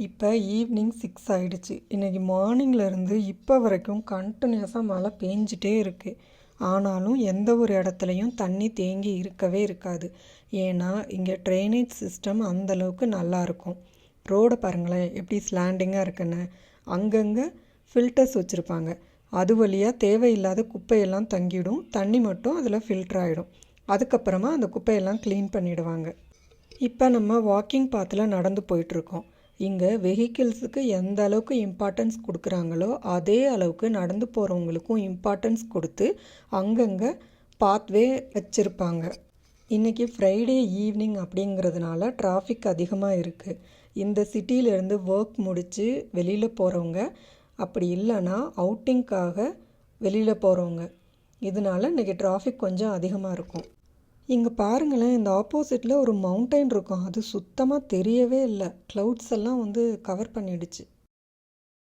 இப்போ ஈவினிங் 6 ஆகிடுச்சு. இன்றைக்கி மார்னிங்லேருந்து இப்போ வரைக்கும் கண்டினியூஸாக மழை பேஞ்சிட்டே இருக்குது. ஆனாலும் எந்த ஒரு இடத்துலையும் தண்ணி தேங்கி இருக்கவே இருக்காது. ஏன்னா இங்கே ட்ரைனேஜ் சிஸ்டம் அந்தளவுக்கு நல்லாயிருக்கும். ரோடை பாருங்களேன் எப்படி ஸ்லாண்டிங்காக இருக்குன்னு. அங்கங்கே ஃபில்டர்ஸ் வச்சுருப்பாங்க. அது வழியாக தேவையில்லாத குப்பையெல்லாம் தங்கிடும். தண்ணி மட்டும் அதில் ஃபில்டர் ஆகிடும். அதுக்கப்புறமா அந்த குப்பையெல்லாம் க்ளீன் பண்ணிவிடுவாங்க. இப்போ நம்ம வாக்கிங் பாத்தில் நடந்து போயிட்டுருக்கோம். இங்கே வெஹிக்கிள்ஸுக்கு எந்த அளவுக்கு இம்பார்ட்டன்ஸ் கொடுக்குறாங்களோ அதே அளவுக்கு நடந்து போகிறவங்களுக்கும் இம்பார்ட்டன்ஸ் கொடுத்து அங்கங்கே பாத்வே வச்சுருப்பாங்க. இன்றைக்கி ஃப்ரைடே ஈவினிங் அப்படிங்கிறதுனால டிராஃபிக் அதிகமாக இருக்குது. இந்த சிட்டியிலேருந்து ஒர்க் முடித்து வெளியில் போகிறவங்க, அப்படி இல்லைன்னா அவுட்டிங்க்காக வெளியில் போகிறவங்க, இதனால் இன்றைக்கி டிராஃபிக் கொஞ்சம் அதிகமாக இருக்கும். இங்கே பாருங்களேன், இந்த ஆப்போசிட்டில் ஒரு மவுண்டைன் இருக்கும். அது சுத்தமாக தெரியவே இல்லை. க்ளவுட்ஸ் எல்லாம் கவர் பண்ணிடுச்சு.